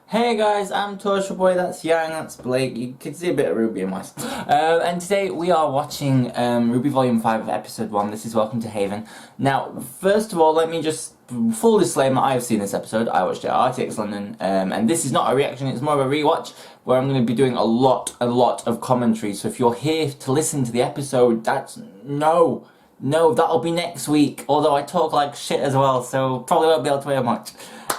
Hey guys, I'm Torchwood Boy, that's Yang, that's Blake, you can see a bit of Rwby in my and today we are watching Rwby Volume 5 Episode 1, this is Welcome to Haven. Now, first of all, let me just, full disclaimer, I have seen this episode, I watched it at RTX London, and this is not a reaction, it's more of a rewatch, where I'm going to be doing a lot of commentary, so if you're here to listen to the episode, no, that'll be next week, although I talk like shit as well, so probably won't be able to hear much.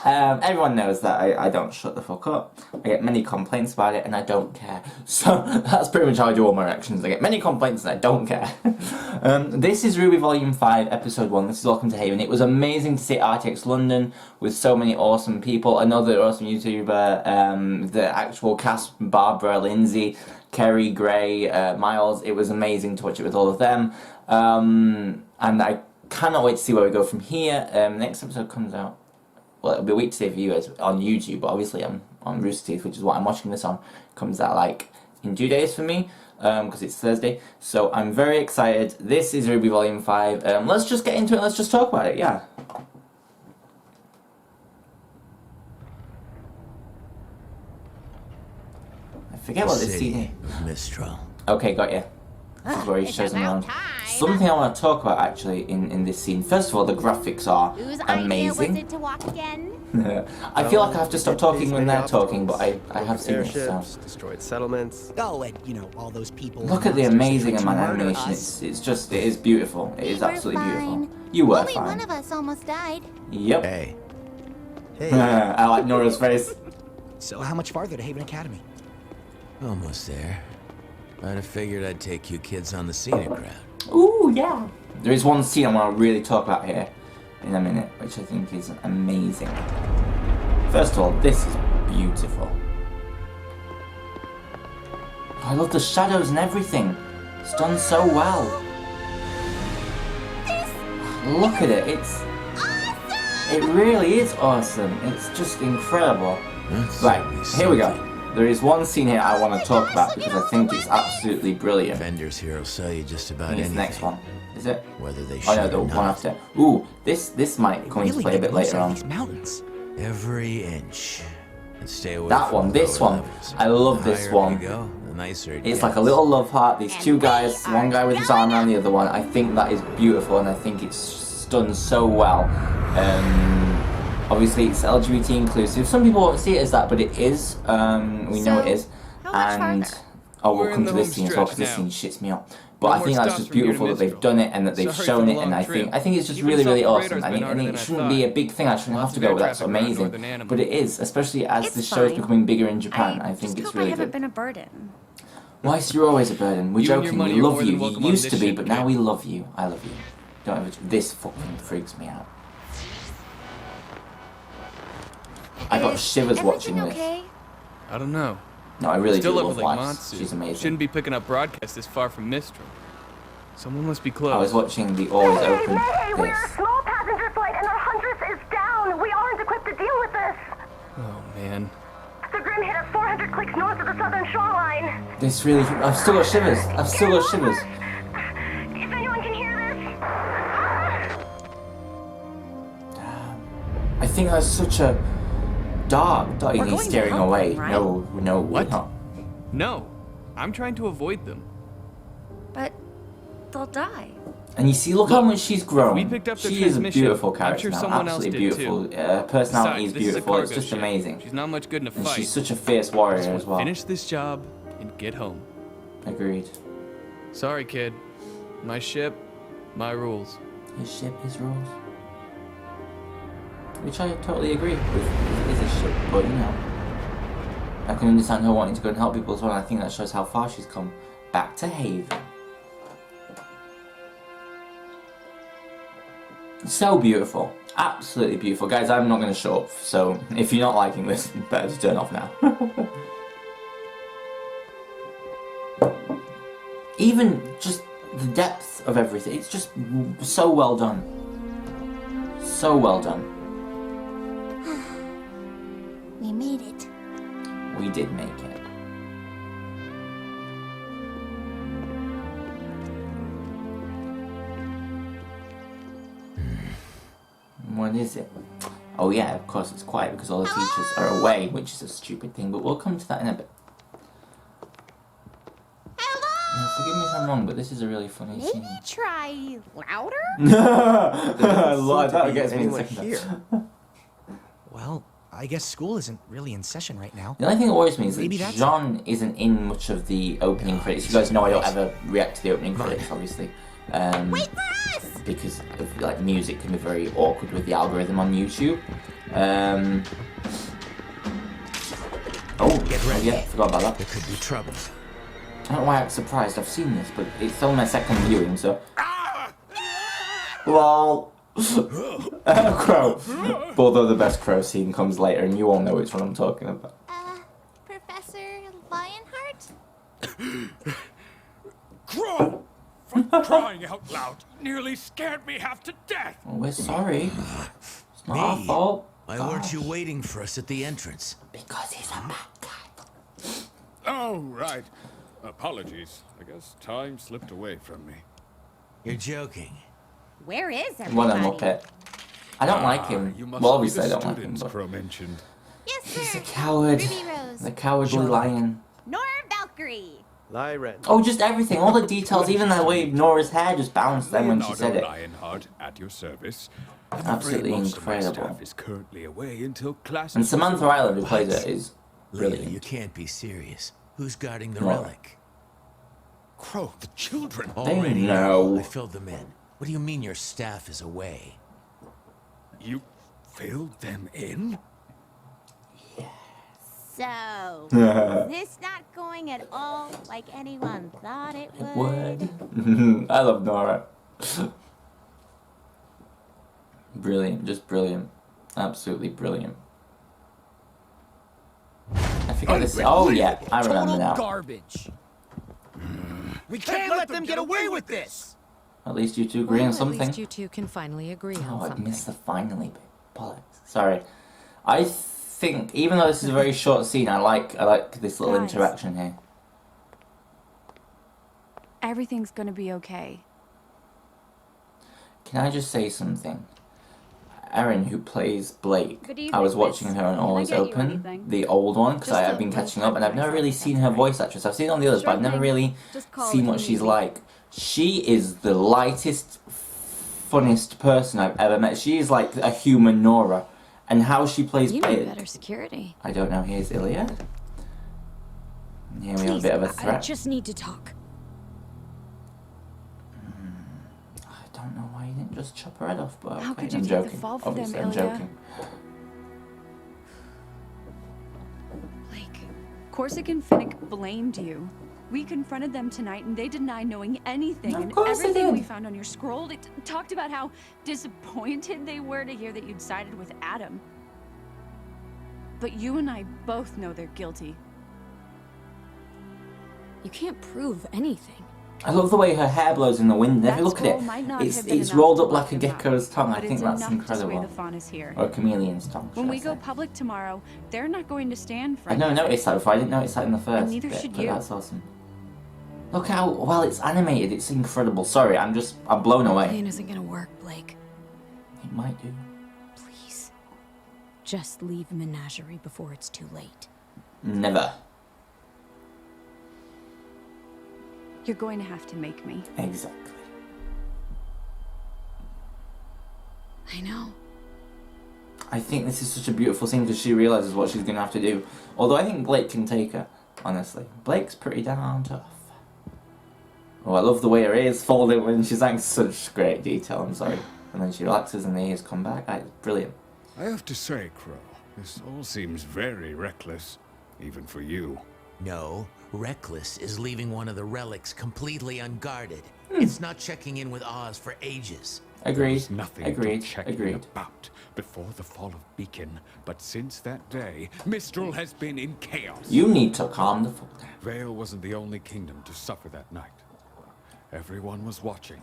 Everyone knows that I don't shut the fuck up. I get many complaints about it and I don't care. So that's pretty much how I do all my reactions. I get many complaints and I don't care. This is Rwby Volume 5, Episode 1. This is Welcome to Haven. It was amazing to see RTX London with so many awesome people. Another awesome YouTuber, the actual cast, Barbara, Lindsay, Kerry, Gray, Miles. It was amazing to watch it with all of them. And I cannot wait to see where we go from here. Next episode comes out. Well, it'll be a week today for you guys on YouTube, but obviously I'm on Rooster Teeth, which is what I'm watching this on. Comes out like in 2 days for me, because it's Thursday. So I'm very excited. This is Rwby Volume 5. Let's just get into it, let's just talk about it, yeah. I forget what this scene is. Mistral. Okay, got you. This is where he shows them around. Something I want to talk about actually in this scene. First of all, the graphics are amazing. I feel like I have to stop talking when they're talking, but I have seen it, so. Destroyed settlements. Oh, and you know, all those people. Look at the amazing amount of animation. It is beautiful. It is absolutely beautiful. You were fine. Only one of us almost died. Yep. Hey. I like Nora's face. So how much farther to Haven Academy? Almost there. I'd have figured I'd take you kids on the scenic route. Ooh, yeah. There is one scene I want to really talk about here in a minute, which I think is amazing. First of all, this is beautiful. I love the shadows and everything. It's done so well. Look at it. It's awesome. It really is awesome. It's just incredible. Right, here we go. There is one scene here I want to talk about because I think it's absolutely brilliant. Vendors here will sell you just about It's anything. the next one. Is it? Whether they Oh no, should the or one not. after. Ooh, this might come into play a bit later on. These mountains. Every inch. And stay away That from one, this lower one. levels. I love The this higher one. you go, the nicer it It's gets. like a little love heart. These two guys, one guy with his arm around the other one. I think that is beautiful, and I think it's done so well. Obviously, it's LGBT inclusive. Some people won't see it as that, but it is. We know it is. And we'll come to this scene as well because this scene shits me up. But I think that's just beautiful that they've done it and that they've shown it, and I think it's just really awesome. I mean, it shouldn't be a big thing. I shouldn't have to go, but that's amazing. But it is, especially as this show is becoming bigger in Japan. I think it's really good. Been a burden. Why is you're always a burden? We're You and your joking. money We are love more you. than welcome You on used this to be, ship, but now kid. we love you. I love you. Don't ever. This fucking freaks me out. I got shivers watching this. Okay? I don't know. No, I really Still do up love with like Lice. Matsu. She's amazing. Shouldn't be picking up broadcasts this far from Mistral. Someone must be close. I was watching the Always Open We're a this. small passenger flight and our Huntress is down. We aren't equipped to deal with this. Oh man. The Grim hit us 400 clicks north of the southern shoreline. This really. I've still got shivers. I've still got shivers. If anyone can hear this. I think that's such a dark. We're He's going to staring help away. them, right? No, we're What? not. No. I'm trying to avoid them. But they'll die. And you see, look how much she's grown. we picked up the She is a transmission. beautiful I'm character sure now. someone else Absolutely did, beautiful. too. Personality is Besides, this is a beautiful. It's cargo just ship. amazing. She's not much good in a And fight. she's such a fierce warrior as well. Finish this job and get home. Agreed. Sorry, kid. My ship, my rules. His ship, his rules. Which I totally agree with. It is a ship, but you know. I can understand her wanting to go and help people as well, and I think that shows how far she's come back to Haven. So beautiful. Absolutely beautiful. Guys, I'm not going to shut up, so if you're not liking this, better to turn off now. Even just the depth of everything, it's just so well done. So well done. We made it. We did make it. What is it? Oh yeah, of course it's quiet because all the teachers are away, which is a stupid thing, but we'll come to that in a bit. Now, forgive me if I'm wrong, but this is a really funny scene. Maybe try louder? That gets me in the second here. Well, I guess school isn't really in session right now. The only thing that worries me is Maybe that that's John isn't in much of the opening credits. You guys know I don't ever react to the opening credits, obviously. Wait for us! Because of, like, music can be very awkward with the algorithm on YouTube. Get ready. Yeah, forgot about that. There could be trouble. I don't know why I was surprised. I've seen this, but it's only my second viewing, so. Lol. Crow. Although the best crow scene comes later, and you all know which one I'm talking about. Professor Lionheart? Crow! For crying out loud, nearly scared me half to death! Well, we're sorry. It's not our fault. Why weren't you waiting for us at the entrance? Because he's a bad guy. Oh, right. Apologies. I guess time slipped away from me. You're joking. Where is everybody? What a muppet. I don't like him. You must Well, be obviously I the don't like him, students but Crow mentioned. Yes, sir. he's a coward. Ruby Rose. The cowardly lion. Nora Valkyrie. Lyren. Oh, just everything. All the details, even the way Nora's hair just bounced then when she said it. Lionheart at your service. I'm Absolutely afraid most of my incredible. staff is currently away until classes. And Samantha Island, who plays it, is Leela, brilliant. you can't be serious. Who's guarding the No. relic? Crow, the children. Already know. I filled them in. What do you mean your staff is away? You filled them in? So, is this not going at all like anyone thought it would? Would. I love Nora. Brilliant, just brilliant. Absolutely brilliant. I forget this. Oh yeah, I remember now. Garbage. We can't let them get away with this. At least you two agree on At something. least you two can finally agree Oh, on I something. missed the finally bit. Bollocks. Sorry. I think, even though this is a very short scene, I like this little Guys. interaction here. Everything's gonna be okay. Can I just say something? Erin, who plays Blake, Good evening, I was miss. watching her on Can I Always get you Open, anything? the old one, because Just I've a been little catching up, and I've never myself, really if seen that's her all voice actress. I've seen it on the others, but I've never thing. really Just call seen if what you she's need me. like. She is the lightest, funniest person I've ever met. She is like a human Nora, and how she plays You Blake. need better security. I don't know. Here's Ilya. Here we have a Please, bit of a I threat. just need to talk. I don't know why you didn't just chop her head off, but How okay, could you I'm take the joking. fall for them, Obviously, I'm Ilya? joking. Blake. Corsican Finnick blamed you. We confronted them tonight and they denied knowing anything. Of And course they everything we did. found on your scroll, they talked about how disappointed they were to hear that you'd sided with Adam. But you and I both know they're guilty. You can't prove anything. I love the way her hair blows in the wind. If That you look at scroll might not it, have been it's enough rolled to up like lock a him up, gecko's tongue. I but think it's that's enough to sway incredible. the faunus here. Or a chameleon's tongue. When should we I go say. public tomorrow, they're not going to stand for I never anything. noticed that before. I didn't notice that in the first neither bit, should but you. that's awesome. Look how well it's animated. It's incredible. Sorry, I'm blown away. Plan isn't gonna work, Blake. It might do. Please. Just leave Menagerie before it's too late. Never. You're going to have to make me. Exactly. I know. I think this is such a beautiful scene because she realizes what she's going to have to do. Although I think Blake can take her, honestly. Blake's pretty damn tough. Oh, I love the way her ears folded when she's like such great detail, I'm sorry. And then she relaxes and the ears come back. It's brilliant. I have to say, Crow, this all seems very reckless, even for you. No, reckless is leaving one of the relics completely unguarded. Hmm. It's not checking in with Oz for ages. Agreed. There's nothing Agreed. to check in Agreed. about before the fall of Beacon, but since that day, Mistral has been in chaos. You need to calm the fuck down. Vale wasn't the only kingdom to suffer that night. Everyone was watching.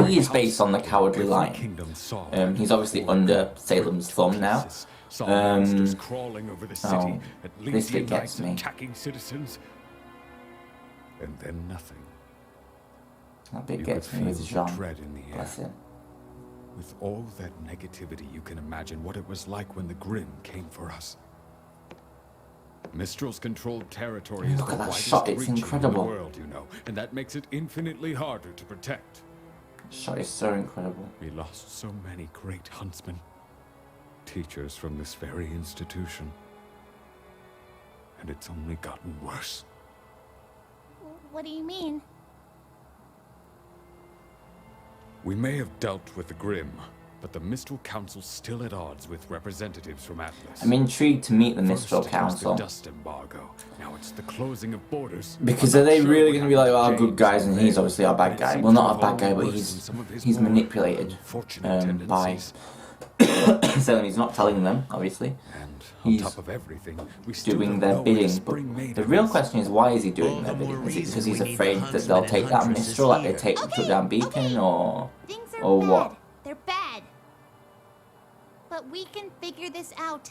He is based on the Cowardly Every Lion. kingdom saw He's obviously under Salem's thumb now. Saw monsters crawling over the city, oh, at this bit Legion gets knights me. attacking citizens, and then nothing. That bit You gets could me with feel the Jean. dread in the air. Bless him. With all that negativity, you can imagine what it was like when the Grimm came for us. Mistral's controlled territory is Look the at that widest shot, it's reaching incredible. in the world, you know, and that makes it infinitely harder to protect. Shot is so incredible. We lost so many great huntsmen, teachers from this very institution. And it's only gotten worse. What do you mean? We may have dealt with the Grimm, but the Mistral Council's still at odds with representatives from Atlas. I'm intrigued to meet the Mistral First it was Council. the dust embargo. Now it's the closing of borders. Because I'm are not they sure really we going to be have like our change good guys and he's there, obviously our but bad it guy? seems Well, to not have a bad guy, all but worsened he's some of his he's more manipulated unfortunate by tendencies. so he's not telling them, obviously. And on He's top of everything, we still doing don't their know where bidding, Spring but Maiden the real is. question is why is he All doing the their more bidding? Is it reason because we he's need the afraid that huntsmen they'll and take that huntresses Mistral, like they here. took down Beacon, or Things are or bad. what? They're bad. But we can figure this out.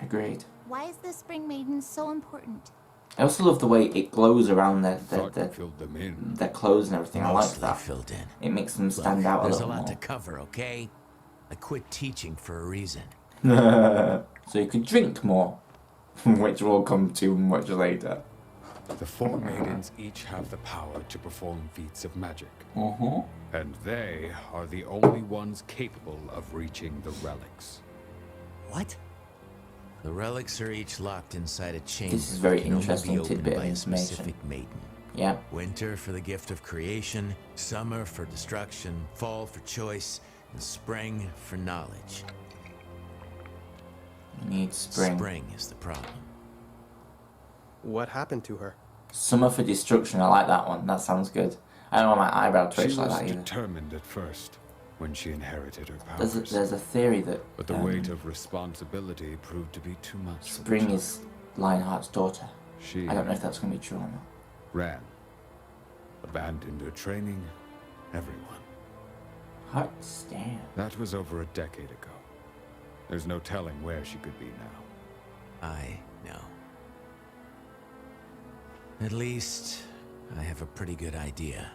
Agreed. Why is the Spring Maiden so important? I also love the way it glows around Thought you filled them in. their clothes and everything. I like Mostly that. filled in. It makes them Look, stand out a there's little a lot more. to cover, okay? I quit teaching for a reason. So you could drink more, which we'll come to much later. The four maidens each have the power to perform feats of magic. And they are the only ones capable of reaching the relics. What? The relics are each locked inside a chamber. This is very that can only be interesting opened tidbit of by a information. specific maiden. Yeah. Winter for the gift of creation, summer for destruction, fall for choice, and spring for knowledge. Need spring. Spring is the problem. What happened to her? Summer for destruction. I like that one. That sounds good. I don't want my eyebrow She twitch like was that either. determined at first, when she inherited her powers. There's a theory that But the weight of responsibility proved to be too much for the Spring child. is Lionheart's daughter. She I don't know if that's going to be true or not. ran, abandoned her training, everyone. Heartstand. That was over a decade ago. There's no telling where she could be now. I know. At least, I have a pretty good idea.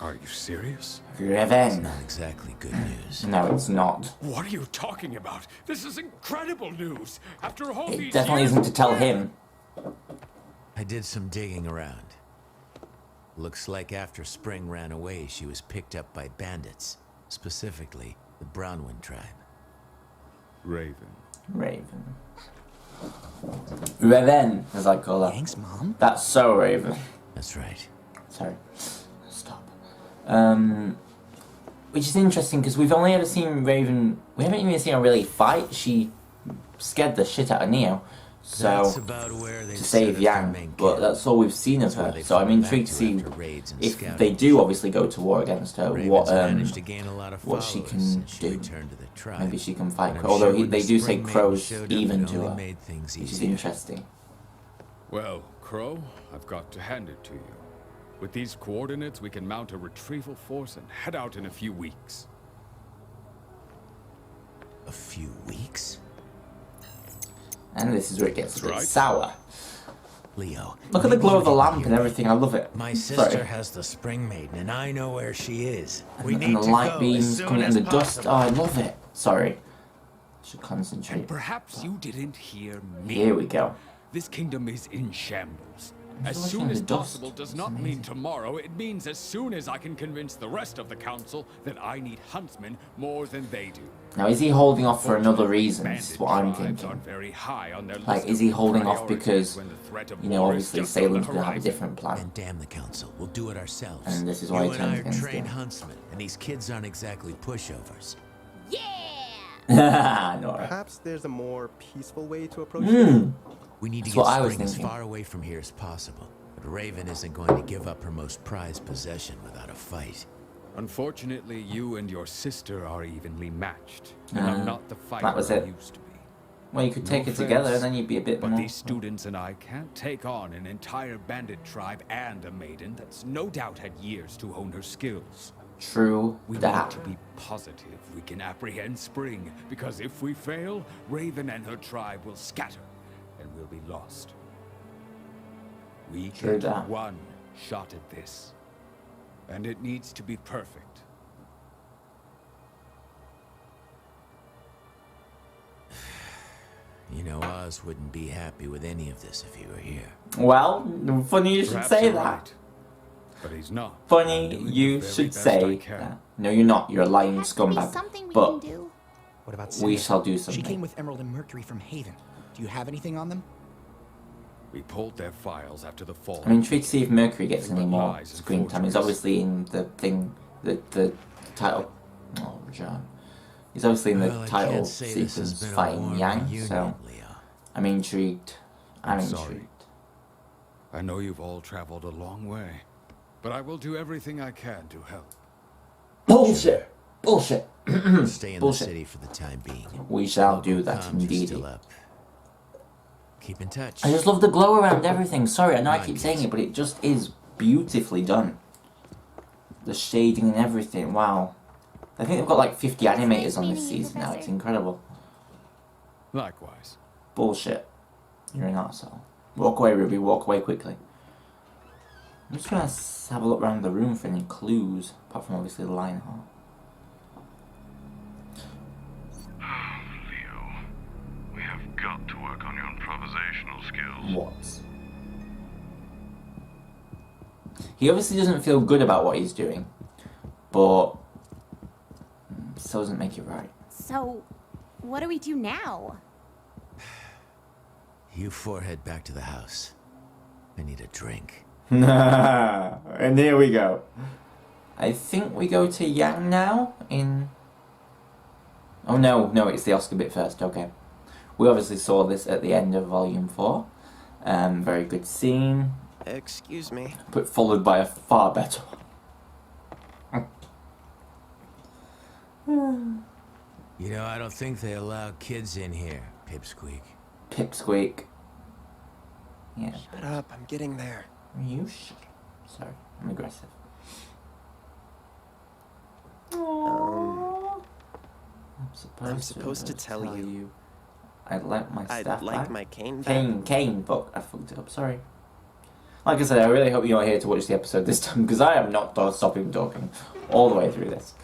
Are you serious? It's Reven. not exactly good news. No, it's not. What are you talking about? This is incredible news! After all It these definitely years... isn't to tell him. I did some digging around. Looks like after Spring ran away, she was picked up by bandits. Specifically, the Brownwind tribe. Raven. Raven. Reven, as I call her. Thanks, Mom. That's so Raven. That's right. Sorry. Stop. Which is interesting because we've only ever seen Raven. We haven't even seen her really fight. She scared the shit out of Neo. That's So about where they to set save up their Yang, main but camp. that's all we've seen of That's where her. they So I'm fall back intrigued to to see after raids and if scouting they do missions. obviously go to war against her. Raven's managed to gain a lot of what she followers can since do. returned to the tribe. Maybe she can fight. And I'm Crow. Although sure when they the do say Spring Maiden Crow's showed up, even it to only her, made things which is easier. interesting. Well, Crow, I've got to hand it to you. With these coordinates, we can mount a retrieval force and head out in a few weeks. A few weeks? And this is where it gets a bit Right. sour. Leo. Look at the maybe glow you of the didn't lamp hear and me. everything. I love it. My Sorry. sister has the Spring Maiden, and I know where she is. We And need the to light go beams as soon coming in as the dust. possible. Oh, I love it. Sorry. Should And concentrate. perhaps you didn't hear me. Here we go. This kingdom is in shambles. I'm As still soon looking as at the dust. possible does It's not mean amazing. tomorrow. It means as soon as I can convince the rest of the council that I need huntsmen more than they do. Now, is he holding off for another reason? This is Bandit what I'm tribes thinking. aren't very high on their Like, list is of he holding off priorities because, when the threat of you know, war is obviously just on the Salem's going to have a horizon? different plan. And damn the council, we'll do it ourselves. And this is why you he and I turns are against trained them. huntsmen, and these kids aren't exactly pushovers. Yeah! Nora. Perhaps there's a more peaceful way to approach this. We need to That's get what I was Spring as thinking. far away from here as possible. But Raven isn't going to give up her most prized possession without a fight. Unfortunately, you and your sister are evenly matched. And I'm not the fighter that was I it. used to be. Well, you could No take it together offense, and then you'd be a bit But more... these students and I can't take on an entire bandit tribe and a maiden that's no doubt had years to hone her skills. True We need that. to be positive we can apprehend Spring, because if we fail, Raven and her tribe will scatter, and we'll be lost. We True get that. one shot at this, and it needs to be perfect. You know, Oz wouldn't be happy with any of this if he were here. Well, funny you should Perhaps say you're that. right, but he's not. Funny I'm doing you the very should best I say can. that. No, you're not. You're a lying Has to be scumbag. something we But can do. What about we Sarah? shall do She something. came with Emerald and Mercury from Haven. Do you have anything on them? We pulled their files after the fall. I'm intrigued to see if Mercury gets any But more lies and screen time. He's forgeries. obviously in the thing, the title. Oh, John. He's obviously in the Well, I title can't say this has sequence been a fighting warm Yang, reunion, so Leo. I'm intrigued. I'm Sorry. intrigued. I know you've all traveled a long way, but I will do everything I can to help. Bullshit! Bullshit! Stay in the Bullshit. city for the time being. We shall do that Comms is indeed. still up. Keep in touch. I just love the glow around everything. Sorry, I know I Come keep on, saying kids. it, but it just is beautifully done. The shading and everything, wow. I think they've got like 50 animators on this meeting you, season now. It's Professor. incredible. Likewise. Bullshit. You're an arsehole. Walk away, Ruby. Walk away quickly. I'm just gonna have a look around the room for any clues, apart from obviously the Lionheart. Leo, we have got to work on your improvisational skills. What? He obviously doesn't feel good about what he's doing, but still doesn't make it right. So, what do we do now? You four head back to the house. I need a drink. And here we go. I think we go to Yang now in... Oh no, it's the Oscar bit first, okay. We obviously saw this at the end of Volume 4. Very good scene, Excuse me. but followed by a far better one. You know, I don't think they allow kids in here, Pipsqueak. Pipsqueak. Yeah. Shut up, I'm getting there. You shut up. Sorry, I'm aggressive. I'm supposed to tell you. I'd like my I'd staff like back. my cane back. Cane, fuck, I fucked it up, sorry. Like I said, I really hope you're not here to watch the episode this time, because I am not stopping talking all the way through this.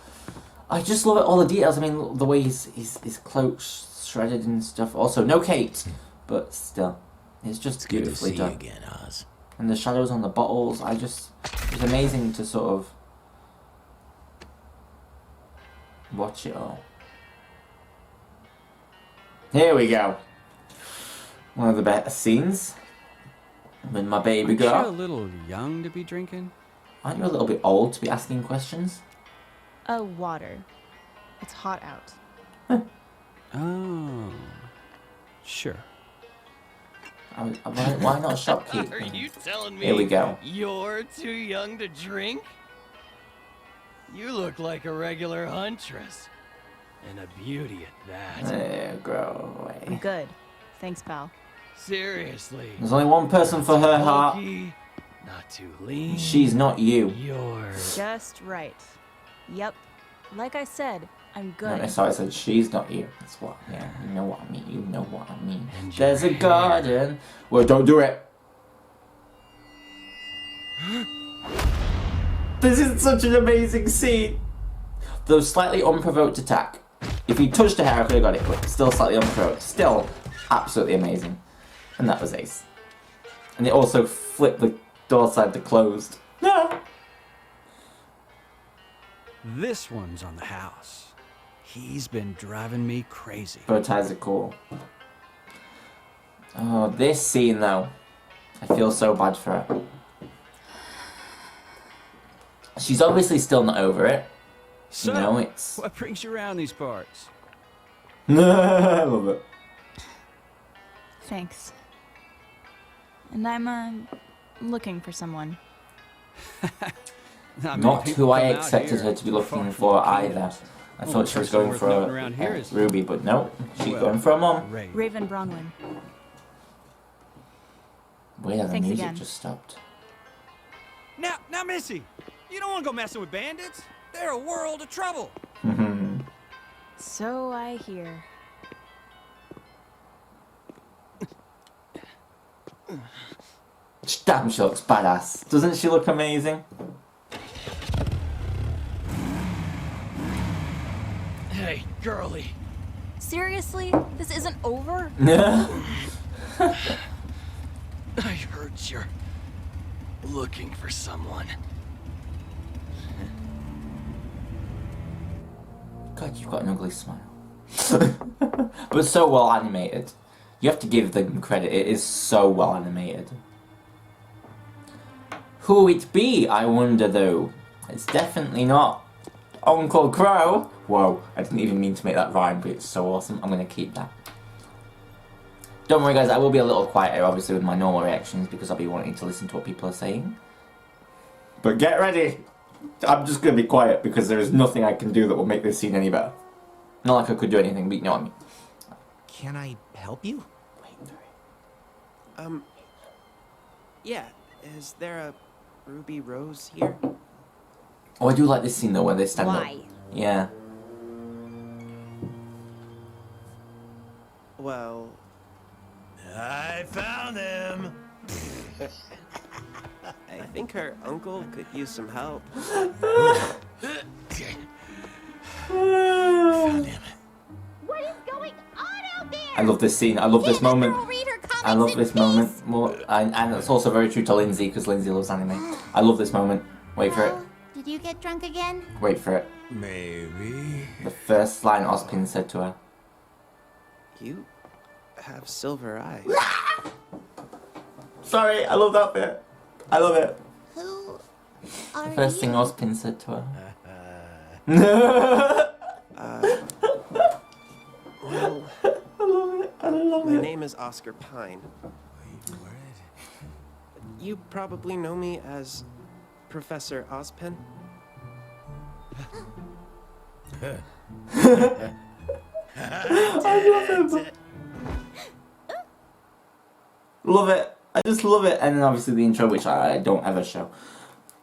I just love it, all the details. I mean, the way his cloak's shredded and stuff. Also, no Kate, but still, it's just It's good to beautifully see done. you again, Oz. And the shadows on the bottles, it's amazing to sort of watch it all. Here we go. One of the better scenes with my baby Aren't you a girl. little young to be drinking? Aren't you a little bit old to be asking questions? Oh, water. It's hot out. Oh, sure. Why not shopkeep? Are you telling me Here we go. you're too young to drink? You look like a regular huntress. And a beauty at that. Grow I'm away. good. Thanks, pal. Seriously. There's only one person for her heart. Bulky, not too lean. She's not you. You're... Just right. Yep. Like I said, I'm good. No, sorry, I said she's not you. That's what, yeah, you know what I mean. You know what I mean. And There's a your hair. garden. Well, don't do it. This is such an amazing scene. The slightly unprovoked attack. If he touched her hair, I could have got it, but still slightly unprovoked. Still absolutely amazing. And that was ace. And it also flipped the door side to closed. No. This one's on the house. He's been driving me crazy. Bow ties are cool. Oh, this scene though. I feel so bad for her. She's obviously still not over it. So, You know, it's... what brings you around these parts? I love it. Thanks. And I'm, looking for someone. Not who I expected her to be looking for either. I thought she was going for Rwby, but no, she's going for a mom. Raven Bronwyn. Wait, the Thanks music again. just stopped. Now, Missy, you don't want to go messing with bandits. They're a world of trouble. So I hear. Damn, she looks badass. Doesn't she look amazing? Hey, girly. Seriously? This isn't over? I heard you're looking for someone. God, you've got an ugly smile. But so well animated. You have to give them credit, it is so well animated. Who it be, I wonder though? It's definitely not Uncle Crow. Whoa, I didn't even mean to make that rhyme, but it's so awesome. I'm gonna keep that. Don't worry guys, I will be a little quieter obviously with my normal reactions because I'll be wanting to listen to what people are saying. But get ready! I'm just gonna be quiet because there is nothing I can do that will make this scene any better. Not like I could do anything, but you know what I mean. Can I help you? Yeah. Is there a Ruby Rose here? Oh, I do like this scene though where they stand up. Why? Yeah. Well... I found them! I think her uncle could use some help. Found him. What is going on out there? I love this scene. I love this moment. Read her comics I love in this peace. moment more, and it's also very true to Lindsay because Lindsay loves anime. I love this moment. Wait for it. Well, did you get drunk again? Wait for it. Maybe. The first line Ozpin said to her. You have silver eyes. Sorry, I love that bit. I love it. Who are The first you? thing Ozpin said to her. Well, I love it. I love my it. name is Oscar Pine. You probably know me as Professor Ozpin. I love him. Love it. I just love it. And then obviously the intro, which I don't ever show.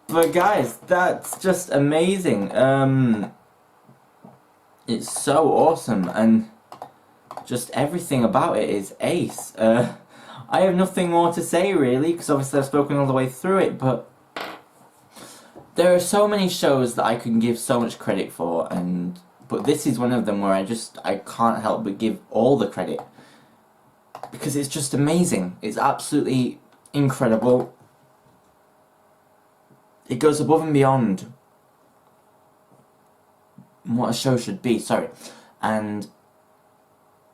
But guys, that's just amazing. It's so awesome, and just everything about it is ace. I have nothing more to say really, because obviously I've spoken all the way through it, but there are so many shows that I can give so much credit for, but this is one of them where I can't help but give all the credit. Because it's just amazing. It's absolutely incredible. It goes above and beyond what a show should be, sorry. And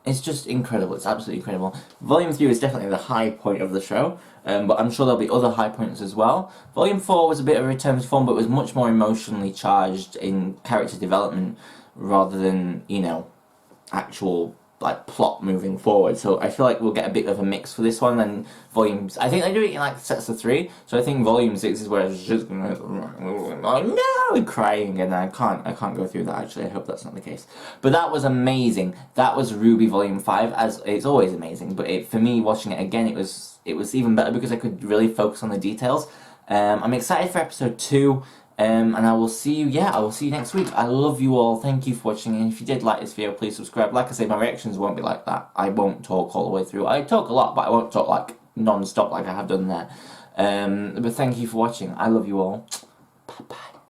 it's just incredible. It's absolutely incredible. Volume 3 is definitely the high point of the show, but I'm sure there'll be other high points as well. Volume 4 was a bit of a return to form, but was much more emotionally charged in character development rather than, you know, actual like plot moving forward. So I feel like we'll get a bit of a mix for this one, and volumes, I think they do it in like sets of 3, so I think volume 6 is where it's just gonna oh no, crying, and I can't go through that actually. I hope that's not the case. But that was amazing. That was Rwby volume 5, as it's always amazing, but for me watching it again it was even better because I could really focus on the details. I'm excited for episode 2. And I will see you next week. I love you all. Thank you for watching. And if you did like this video, please subscribe. Like I say, my reactions won't be like that. I won't talk all the way through. I talk a lot, but I won't talk like non-stop like I have done there. But thank you for watching. I love you all. Bye-bye.